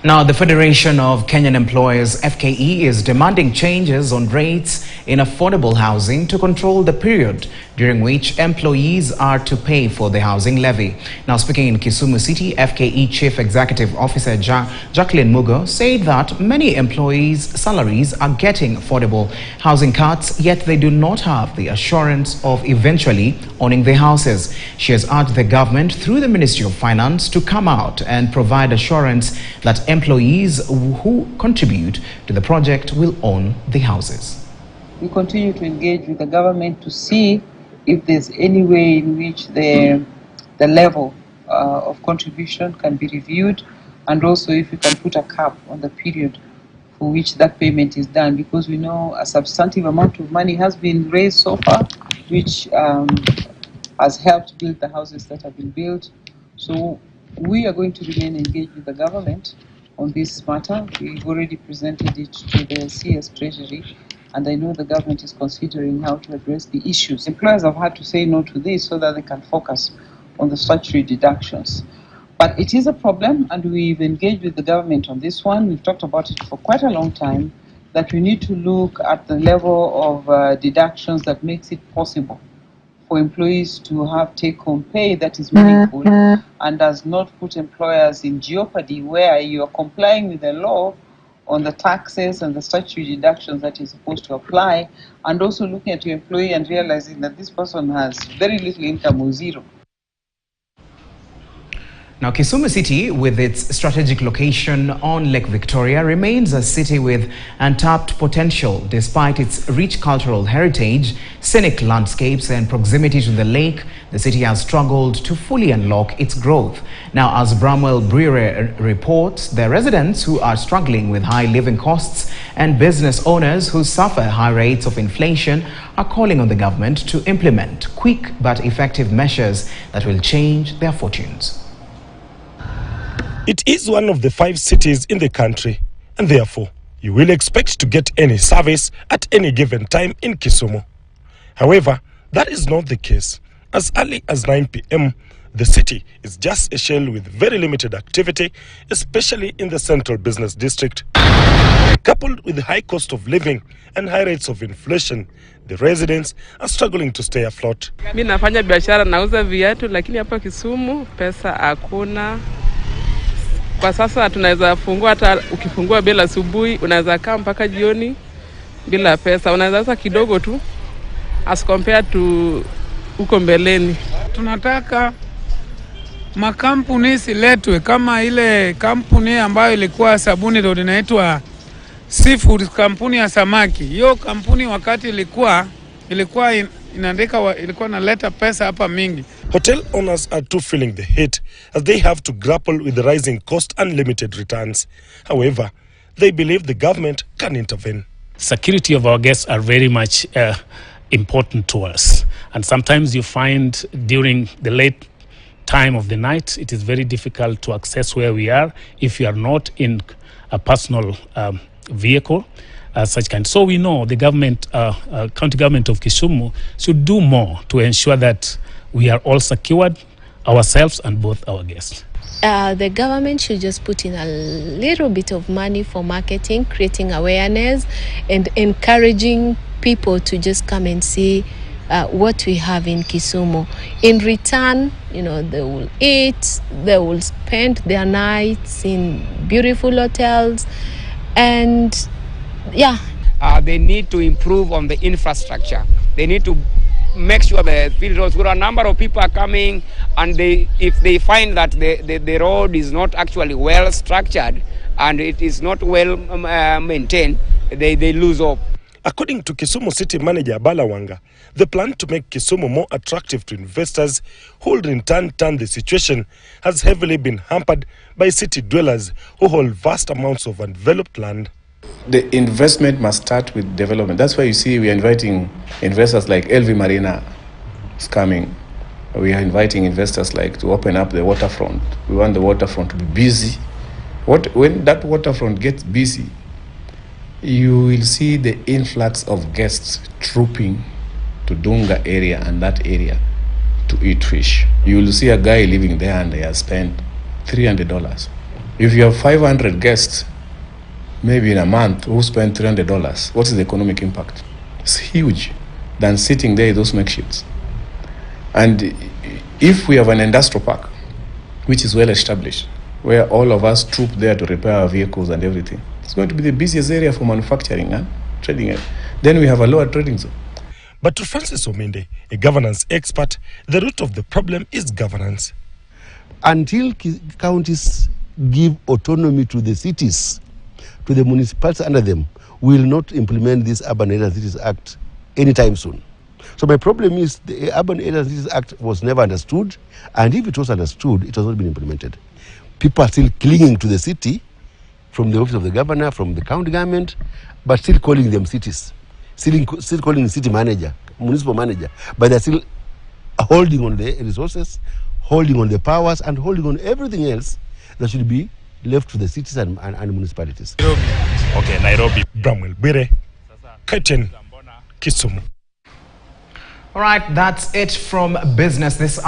Now, the Federation of Kenyan Employers, FKE, is demanding changes on rates in affordable housing to control the period during which employees are to pay for the housing levy. Now, speaking in Kisumu City, FKE Chief Executive Officer Jacqueline Mugo said that many employees' salaries are getting affordable housing cuts, yet they do not have the assurance of eventually owning their houses. She has urged the government through the Ministry of Finance to come out and provide assurance that employees who contribute to the project will own the houses. We continue to engage with the government to see if there's any way in which the level of contribution can be reviewed, and also if we can put a cap on the period for which that payment is done, because we know a substantive amount of money has been raised so far, which has helped build the houses that have been built. So we are going to remain engaged with the government on this matter. We've already presented it to the CS Treasury, and I know the government is considering how to address the issues. Employers have had to say no to this so that they can focus on the statutory deductions. But it is a problem, and we've engaged with the government on this one. We've talked about it for quite a long time, that we need to look at the level of deductions that makes it possible for employees to have take-home pay that is meaningful and does not put employers in jeopardy, where you are complying with the law on the taxes and the statutory deductions that you're supposed to apply, and also looking at your employee and realizing that this person has very little income or zero. Now, Kisumu City, with its strategic location on Lake Victoria, remains a city with untapped potential. Despite its rich cultural heritage, scenic landscapes, and proximity to the lake, the city has struggled to fully unlock its growth. Now, as Bramwell Brewery reports, the residents who are struggling with high living costs and business owners who suffer high rates of inflation are calling on the government to implement quick but effective measures that will change their fortunes. It is one of the 5 cities in the country, and therefore you will expect to get any service at any given time in Kisumu. However, that is not the case. As early as 9 p.m, the city is just a shell with very limited activity, especially in the central business district. Coupled with the high cost of living and high rates of inflation, the residents are struggling to stay afloat. Mimi nafanya biashara, nauza viatu, lakini hapa Kisumu pesa hakuna. Kwa sasa tunaweza fungua, hata ukifungua bila asubuhi unaweza kaa mpaka jioni bila pesa. Unaweza sasa kidogo tu as compared to uko mbeleni. Tunataka makampuni siletwe kama ile kampuni ambayo ilikuwa sabuni ndio inaitwa seafood, kampuni ya samaki. Hiyo kampuni wakati ilikuwa inaandika, ilikuwa inaleta pesa hapa mingi. Hotel owners are too feeling the hit as they have to grapple with the rising cost and limited returns. However, they believe the government can intervene. Security of our guests are very much important to us. And sometimes you find during the late time of the night, it is very difficult to access where we are if you are not in a personal vehicle. Such kind. So we know the government, county government of Kisumu should do more to ensure that we are all secured, ourselves and both our guests. The government should just put in a little bit of money for marketing, creating awareness and encouraging people to just come and see what we have in Kisumu. In return, you know, they will eat, they will spend their nights in beautiful hotels, and yeah. They need to improve on the infrastructure. They need to make sure the field roads, where a number of people are coming, and if they find that the road is not actually well structured and it is not well maintained, they lose hope. According to Kisumu City Manager Balawanga, the plan to make Kisumu more attractive to investors who will in turn the situation has heavily been hampered by city dwellers who hold vast amounts of undeveloped land. The investment must start with development. That's why you see we are inviting investors like LV Marina is coming. We are inviting investors like to open up the waterfront. We want the waterfront to be busy. When that waterfront gets busy, you will see the influx of guests trooping to Dunga area and that area to eat fish. You will see a guy living there and he has spent $300 If you have 500 guests, maybe in a month, who spend $300, what is the economic impact? It's huge than sitting there in those makeshifts. And if we have an industrial park, which is well established, where all of us troop there to repair our vehicles and everything, it's going to be the busiest area for manufacturing and trading. Then we have a lower trading zone. But to Francis Omende, a governance expert, the root of the problem is governance. Until counties give autonomy to the cities, to the municipalities under them, we will not implement this Urban Areas and Cities Act anytime soon. So my problem is the Urban Areas and Cities Act was never understood, and if it was understood, it has not been implemented. People are still clinging to the city from the office of the governor, from the county government, but still calling them cities, still calling the city manager, municipal manager, but they're still holding on the resources, holding on the powers, and holding on everything else that should be left to the cities and municipalities. Okay, Nairobi. Bramwell Bwire, KTN, Kisumu. All right, that's it from business this afternoon.